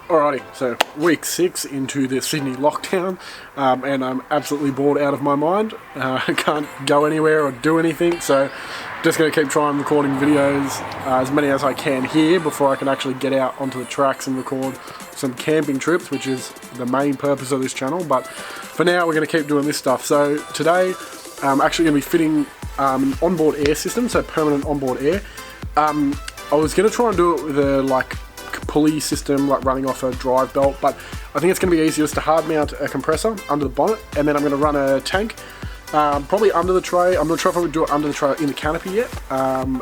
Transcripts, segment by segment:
Alrighty, so week 6 into the Sydney lockdown, and I'm absolutely bored out of my mind. I can't go anywhere or do anything, so just going to keep trying recording videos, as many as I can here before I can actually get out onto the tracks and record some camping trips, which is the main purpose of this channel. But for now, we're going to keep doing this stuff. So today, I'm actually going to be fitting an onboard air system, so permanent onboard air. I was going to try and do it with a pulley system, like running off a drive belt, but I think it's going to be easier just to hard mount a compressor under the bonnet, and then I'm going to run a tank, probably under the tray. I'm not sure if I would do it under the tray in the canopy yet,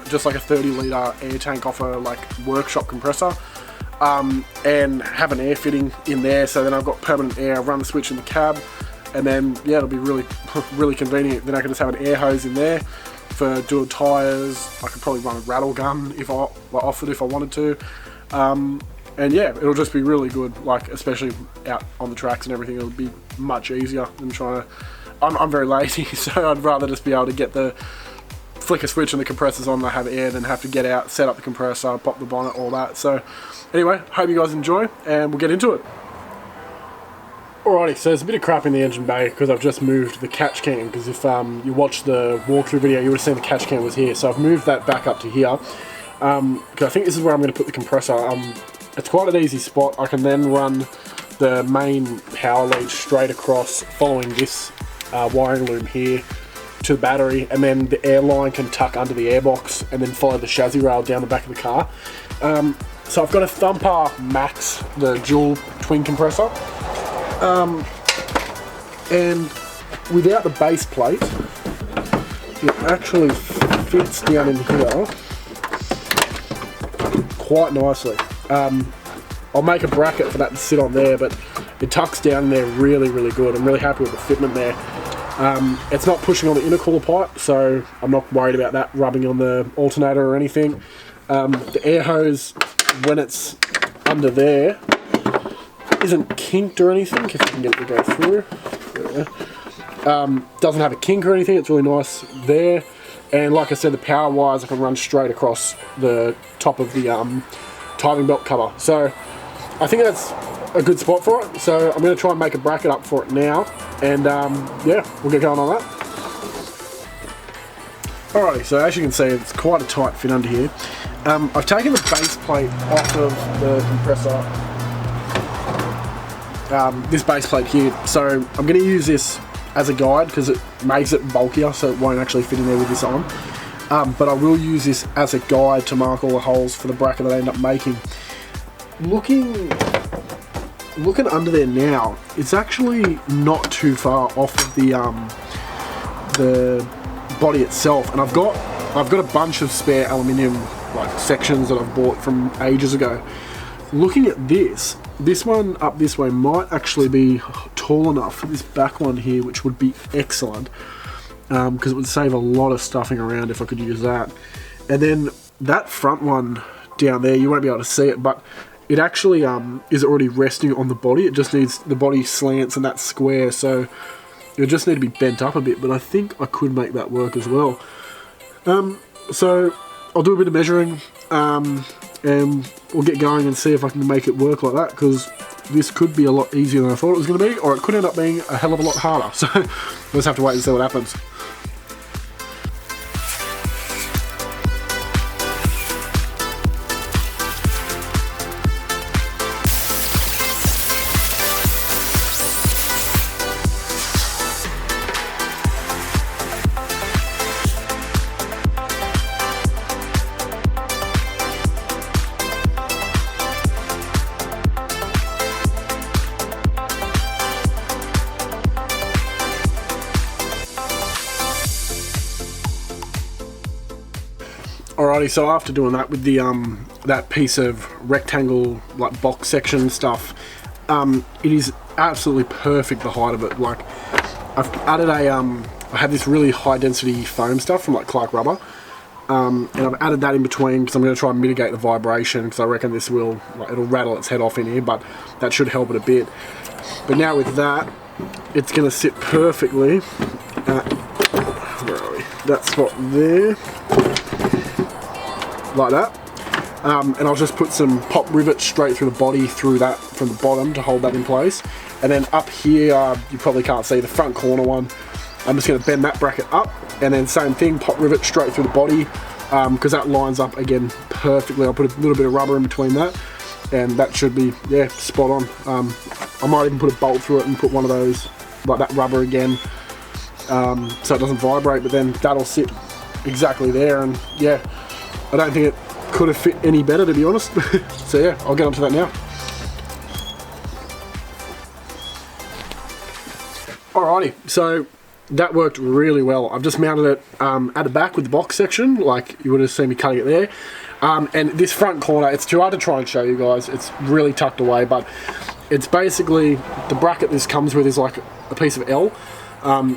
just like a 30-litre air tank off a workshop compressor, and have an air fitting in there, so then I've got permanent air, run the switch in the cab, and then yeah, it'll be really really convenient. Then I can just have an air hose in there for doing tyres. I could probably run a rattle gun if I offered, if I wanted to. And yeah, it'll just be really good, especially out on the tracks and everything. It'll be much easier than trying to... I'm very lazy, so I'd rather just be able to get the flick a switch and the compressors on, and I have air, than have to get out, set up the compressor, pop the bonnet, all that. So anyway, hope you guys enjoy, and we'll get into it. Alrighty, so there's a bit of crap in the engine bay because I've just moved the catch can, because if you watched the walkthrough video, you would have seen the catch can was here. So I've moved that back up to here. Because I think this is where I'm going to put the compressor. It's quite an easy spot. I can then run the main power lead straight across, following this wiring loom here to the battery, and then the air line can tuck under the airbox and then follow the chassis rail down the back of the car. So I've got a Thumper Max, the dual twin compressor, and without the base plate, it actually fits down in here quite nicely. I'll make a bracket for that to sit on there, but it tucks down there really good. I'm really happy with the fitment there. It's not pushing on the intercooler pipe, so I'm not worried about that rubbing on the alternator or anything. The air hose, when it's under there, isn't kinked or anything, if you can get it to go through. Doesn't have a kink or anything, it's really nice there. And like I said, the power wires I can run straight across the top of the timing belt cover. So I think that's a good spot for it. So I'm going to try and make a bracket up for it now. And yeah, we'll get going on that. Alrighty, so as you can see, it's quite a tight fit under here. I've taken the base plate off of the compressor. This base plate here. So I'm going to use this as a guide because it makes it bulkier, so it won't actually fit in there with this on. But I will use this as a guide to mark all the holes for the bracket that I end up making. Looking under there now, it's actually not too far off of the body itself, and I've got a bunch of spare aluminium sections that I've bought from ages ago. Looking at this one up this way might actually be tall enough for this back one here, which would be excellent, because it would save a lot of stuffing around if I could use that. And then that front one down there, you won't be able to see it, but it actually is already resting on the body. It just needs, the body slants and that's square, so it'll just need to be bent up a bit, but I think I could make that work as well. So I'll do a bit of measuring, and we'll get going and see if I can make it work like that, because this could be a lot easier than I thought it was going to be, or it could end up being a hell of a lot harder. So we'll just have to wait and see what happens. Alrighty, so after doing that with the that piece of rectangle box section stuff, it is absolutely perfect, the height of it. I've added a I had this really high density foam stuff from Clark Rubber, and I've added that in between because I'm going to try and mitigate the vibration, because I reckon this will it'll rattle its head off in here, but that should help it a bit. But now with that, it's going to sit perfectly at, where are we? That spot there. Like that. And I'll just put some pop rivets straight through the body, through that from the bottom to hold that in place. And then up here, you probably can't see the front corner one. I'm just going to bend that bracket up, and then same thing, pop rivet straight through the body, because that lines up again perfectly. I'll put a little bit of rubber in between that, and that should be, yeah, spot on. I might even put a bolt through it and put one of those, like that rubber again, so it doesn't vibrate, but then that'll sit exactly there. And yeah, I don't think it could have fit any better, to be honest. So yeah, I'll get onto that now. Alrighty, so that worked really well. I've just mounted it at the back with the box section, like you would have seen me cutting it there. And this front corner, it's too hard to try and show you guys. It's really tucked away, but it's basically, the bracket this comes with is like a piece of L.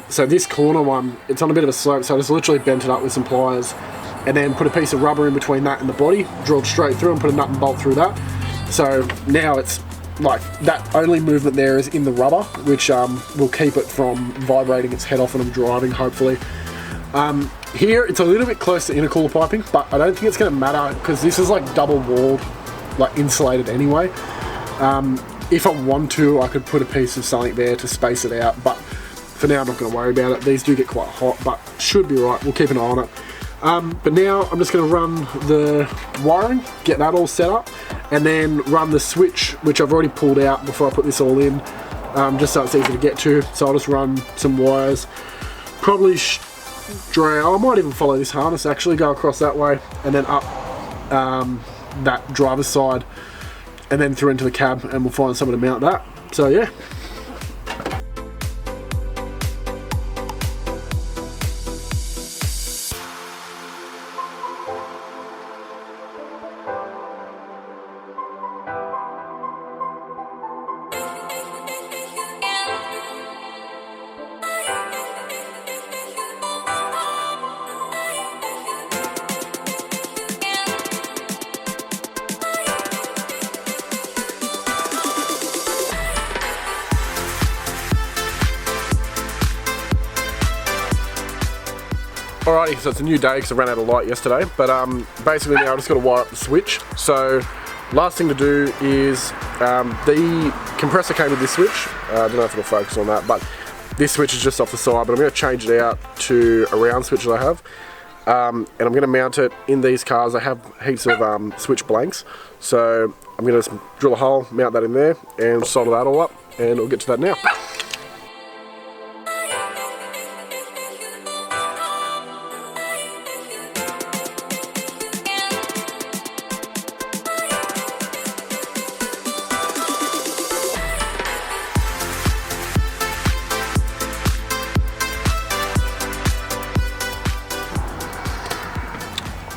So this corner one, it's on a bit of a slope, so I just literally bent it up with some pliers and then put a piece of rubber in between that and the body, drilled straight through and put a nut and bolt through that. So now it's like, that only movement there is in the rubber, which will keep it from vibrating its head off when I'm driving, hopefully. Here it's a little bit close to intercooler piping, but I don't think it's going to matter because this is like double walled, like insulated anyway. If I want to, I could put a piece of something there to space it out, but for now I'm not going to worry about it. These do get quite hot, but should be right. We'll keep an eye on it. But now I'm just going to run the wiring, get that all set up, and then run the switch, which I've already pulled out before I put this all in, just so it's easy to get to. So I'll just run some wires, probably I might even follow this harness actually, go across that way, and then up that driver's side, and then through into the cab, and we'll find somewhere to mount that. So yeah. Alrighty, so it's a new day because I ran out of light yesterday, but basically now I've just got to wire up the switch. So last thing to do is, the compressor came with this switch. I don't know if it'll focus on that, but this switch is just off the side, but I'm going to change it out to a round switch that I have. And I'm going to mount it in these cars. I have heaps of switch blanks, so I'm going to drill a hole, mount that in there, and solder that all up, and we'll get to that now.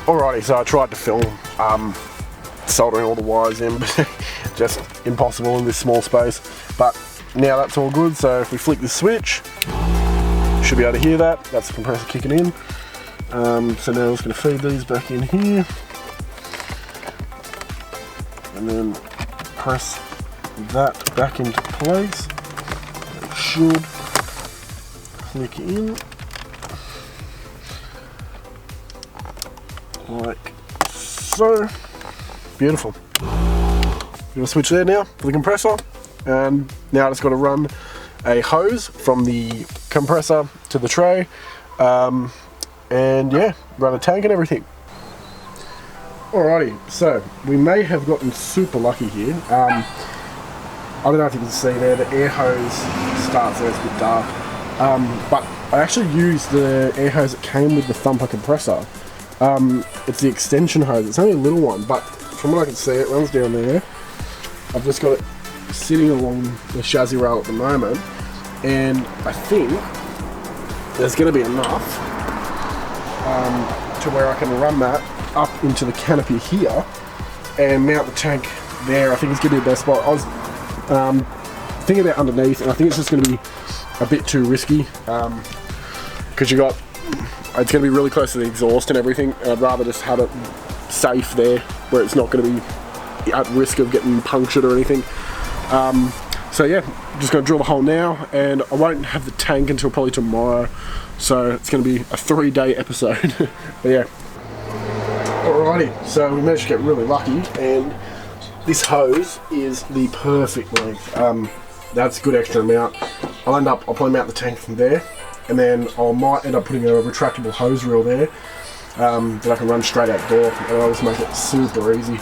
Alrighty, so I tried to film soldering all the wires in, but just impossible in this small space. But now that's all good, so if we flick the switch, you should be able to hear that. That's the compressor kicking in. So now I'm just going to feed these back in here. And then press that back into place. It should click in. Like so. Beautiful. I'm going to switch there now for the compressor, and now I just got to run a hose from the compressor to the tray, and yeah, run a tank and everything. Alrighty, so we may have gotten super lucky here. I don't know if you can see there, the air hose starts there, it's a bit dark, but I actually used the air hose that came with the thumper compressor. It's the extension hose. It's only a little one, but from what I can see, it runs down there. I've just got it sitting along the chassis rail at the moment, and I think there's going to be enough to where I can run that up into the canopy here and mount the tank there. I think it's going to be the best spot. I was thinking about underneath, and I think it's just going to be a bit too risky because it's going to be really close to the exhaust and everything, and I'd rather just have it safe there where it's not going to be at risk of getting punctured or anything. So yeah, just going to drill the hole now, and I won't have the tank until probably tomorrow, so it's going to be a 3-day episode. But yeah. Alrighty, so we managed to get really lucky, and this hose is the perfect length. That's a good extra amount. I'll probably mount the tank from there, and then might end up putting a retractable hose reel there that I can run straight out the door, and I'll just make it super easy.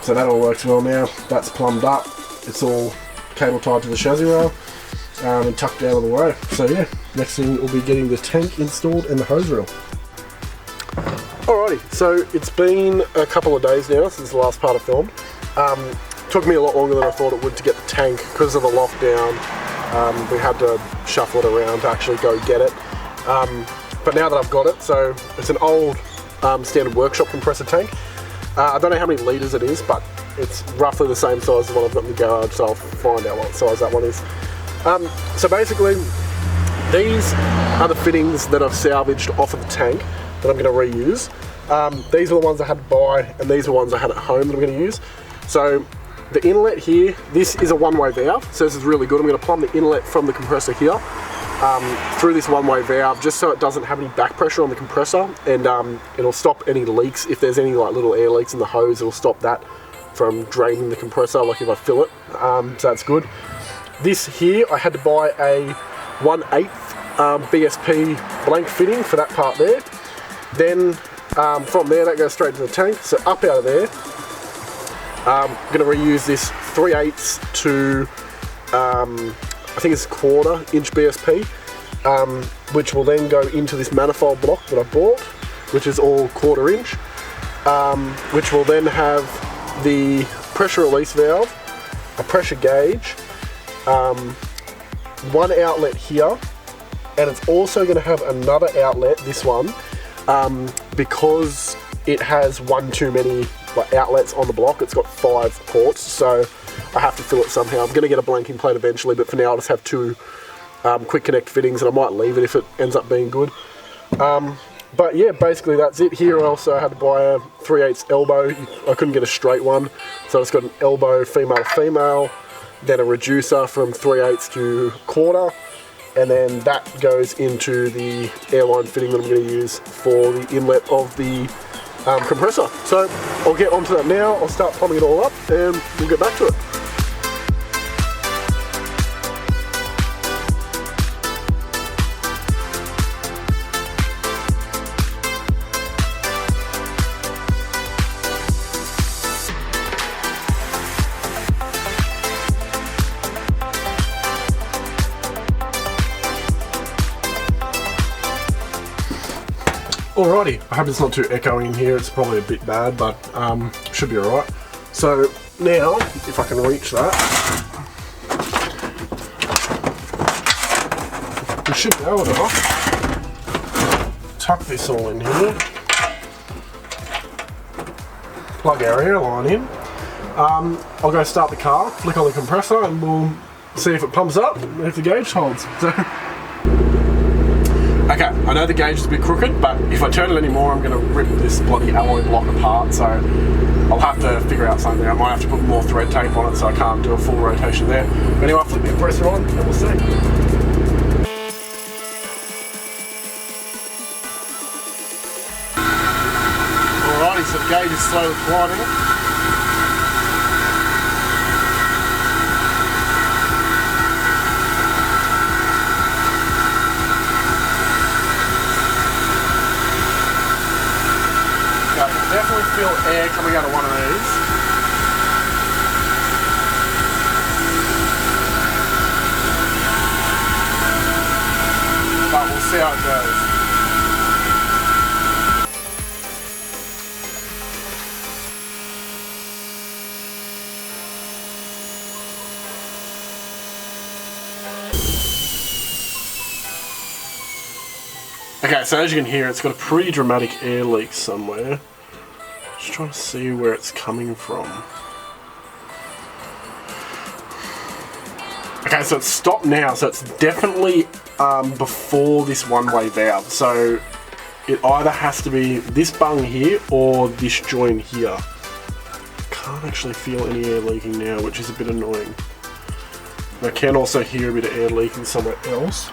So that all works well now. That's plumbed up. It's all cable tied to the chassis rail and tucked out of the way. So yeah, next thing will be getting the tank installed and the hose reel. Alrighty, so it's been a couple of days now since the last part I filmed. Took me a lot longer than I thought it would to get the tank because of the lockdown. We had to shuffle it around to actually go get it. But now that I've got it, so it's an old standard workshop compressor tank. I don't know how many litres it is, but it's roughly the same size as the one I've got in the garage, so I'll find out what size that one is. So basically, these are the fittings that I've salvaged off of the tank that I'm going to reuse. These are the ones I had to buy, and these are the ones I had at home that I'm going to use. So the inlet here, this is a one-way valve, so this is really good. I'm going to plumb the inlet from the compressor here through this one-way valve, just so it doesn't have any back pressure on the compressor, and it'll stop any leaks. If there's any like little air leaks in the hose, it'll stop that from draining the compressor, like if I fill it, so that's good. This here, I had to buy a 1/8 BSP blank fitting for that part there. Then from there, that goes straight to the tank. So up out of there, I'm going to reuse this 3/8 to I think it's 1/4 inch BSP, which will then go into this manifold block that I bought, which is all 1/4 inch, which will then have the pressure release valve, a pressure gauge, one outlet here, and it's also going to have another outlet, this one, because it has one too many outlets on the block. It's got 5 ports, so I have to fill it somehow. I'm going to get a blanking plate eventually, but for now I'll just have 2 quick connect fittings, and I might leave it if it ends up being good. But yeah, basically that's it. Here also I had to buy a 3/8 elbow. I couldn't get a straight one, so I just got an elbow female to female, then a reducer from 3/8 to 1/4, and then that goes into the airline fitting that I'm going to use for the inlet of the compressor. So I'll get onto that now. I'll start plumbing it all up, and we'll get back to it. Alrighty, I hope it's not too echoing in here. It's probably a bit bad, but should be alright. So now, if I can reach that, we should be able to tuck this all in here, plug our air line in. I'll go start the car, flick on the compressor, and we'll see if it pumps up and if the gauge holds. So, okay, I know the gauge is a bit crooked, but if I turn it anymore, I'm going to rip this bloody alloy block apart, so I'll have to figure out something. I might have to put more thread tape on it so I can't do a full rotation there. But anyway, I'll flip the compressor on and we'll see. Alrighty, so the gauge is slowly climbing. Definitely feel air coming out of one of these. But we'll see how it goes. Okay, so as you can hear, it's got a pretty dramatic air leak somewhere. Just trying to see where it's coming from. Okay, so it's stopped now, so it's definitely before this one-way valve. So it either has to be this bung here or this joint here. Can't actually feel any air leaking now, which is a bit annoying. I can also hear a bit of air leaking somewhere else,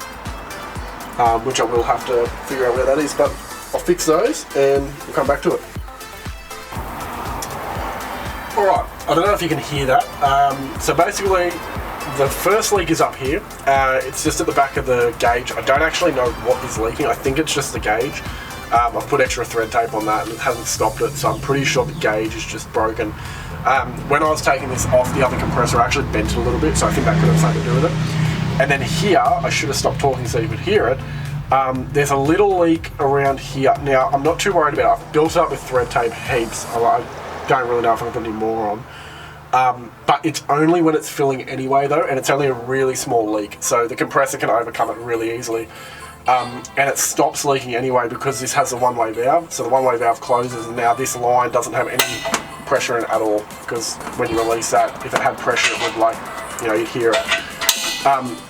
which I will have to figure out where that is, but I'll fix those and we'll come back to it. Alright, I don't know if you can hear that. So basically, the first leak is up here. It's just at the back of the gauge. I don't actually know what is leaking. I think it's just the gauge. I've put extra thread tape on that and it hasn't stopped it, so I'm pretty sure the gauge is just broken. When I was taking this off the other compressor, I actually bent it a little bit, so I think that could have something to do with it. And then here, I should have stopped talking so you could hear it. There's a little leak around here. Now, I'm not too worried about it. I've built it up with thread tape heaps. I don't really know if I can put any more on. But it's only when it's filling anyway though, and it's only a really small leak. So the compressor can overcome it really easily. And it stops leaking anyway because this has a one-way valve. So the one-way valve closes and now this line doesn't have any pressure in it at all. Because when you release that, if it had pressure it would you'd hear it.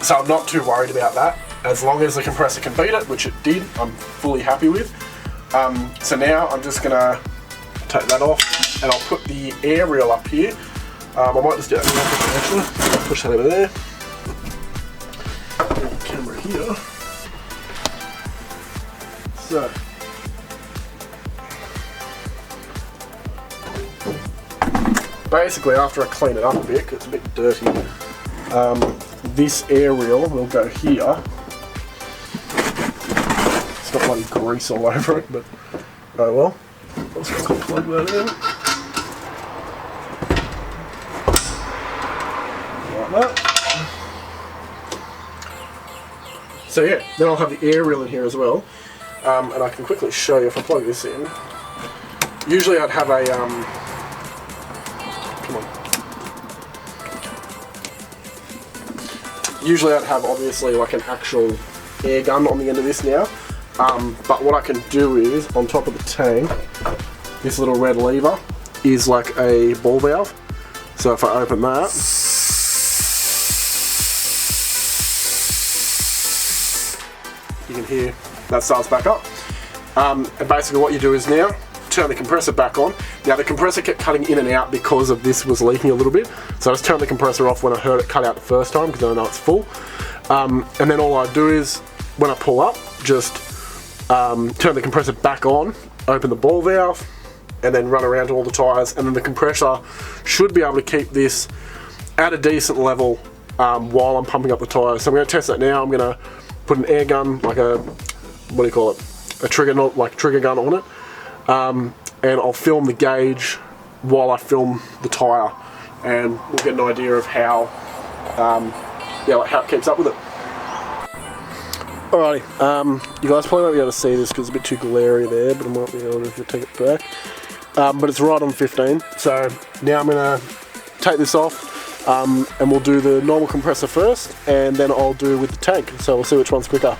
So I'm not too worried about that. As long as the compressor can beat it, which it did, I'm fully happy with. So now I'm just gonna take that off and I'll put the air reel up here. I might just do that actually. Push that over there. And the camera here. So. Basically, after I clean it up a bit, 'cause it's a bit dirty, this air reel will go here. It's got bloody grease all over it, but oh well. I'll just plug that in. Like that. So yeah, then I'll have the air reel in here as well. And I can quickly show you if I plug this in. Usually I'd have a, come on. Usually I'd have obviously like an actual air gun on the end of this now. But what I can do is, on top of the tank, this little red lever is like a ball valve. So if I open that, you can hear that starts back up. And basically what you do is now, turn the compressor back on. Now the compressor kept cutting in and out because of this was leaking a little bit. So I just turned the compressor off when I heard it cut out the first time because I know it's full. And then all I do is, when I pull up, just turn the compressor back on, open the ball valve, and then run around to all the tyres, and then the compressor should be able to keep this at a decent level while I'm pumping up the tyres. So I'm going to test that now. I'm going to put an air gun, like a, what do you call it, a trigger gun on it, and I'll film the gauge while I film the tyre, and we'll get an idea of how, how it keeps up with it. Alrighty, you guys probably won't be able to see this because it's a bit too glary there, but I might be able to take it back. But it's right on 15, so now I'm going to take this off, and we'll do the normal compressor first, and then I'll do with the tank, so we'll see which one's quicker.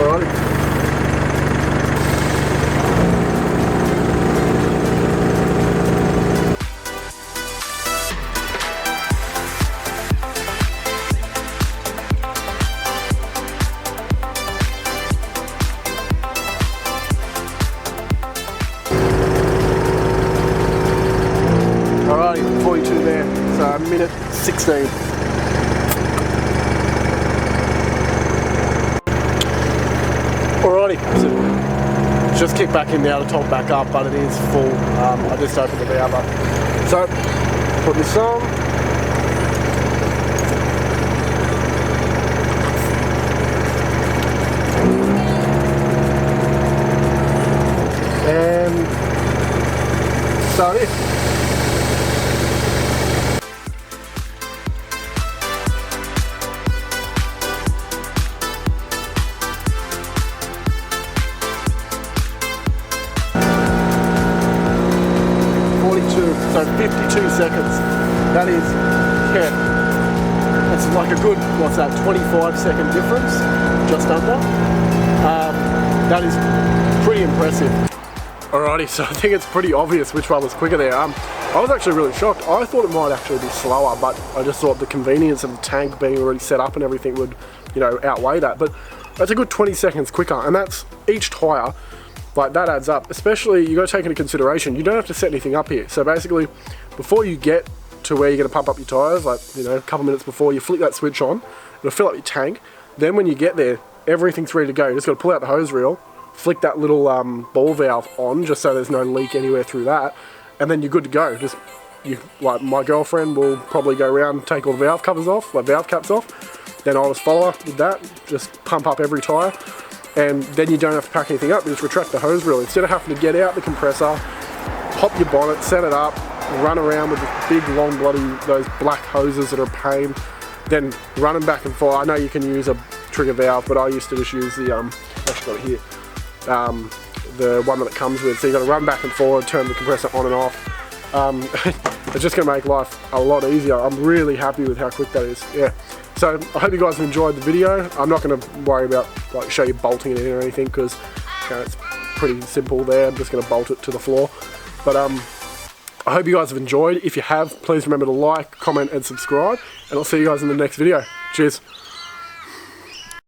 Alrighty. Alrighty, 42 there, so a minute 16. Alrighty, so just kick back in now to top back up, but it is full. I just opened the valve up. So, put this on. And start it. So 52 seconds. That is, that's like a good, what's that, 25-second difference, just under. That is pretty impressive. Alrighty, so I think it's pretty obvious which one was quicker there. I was actually really shocked. I thought it might actually be slower, but I just thought the convenience of the tank being already set up and everything would, outweigh that. But that's a good 20 seconds quicker, and that's each tyre. Like, that adds up. Especially, you got to take into consideration, you don't have to set anything up here. So basically, before you get to where you're going to pump up your tyres, like, a couple minutes before, you flick that switch on, it'll fill up your tank. Then when you get there, everything's ready to go. You just got to pull out the hose reel, flick that little ball valve on just so there's no leak anywhere through that, and then you're good to go. Like my girlfriend will probably go around and take all the valve covers off, like valve caps off. Then I'll just follow her with that, just pump up every tyre, and then you don't have to pack anything up. You just retract the hose reel. Instead of having to get out the compressor, pop your bonnet, set it up, run around with the big long bloody, those black hoses that are a pain, then running back and forth. I know you can use a trigger valve, but I used to just use the, actually got it here, the one that it comes with. So you got to run back and forward, turn the compressor on and off. It's just going to make life a lot easier. I'm really happy with how quick that is. Yeah. So I hope you guys have enjoyed the video. I'm not going to worry about like show you bolting it in or anything, because it's pretty simple there. I'm just going to bolt it to the floor. But I hope you guys have enjoyed. If you have, please remember to like, comment and subscribe, and I'll see you guys in the next video. Cheers.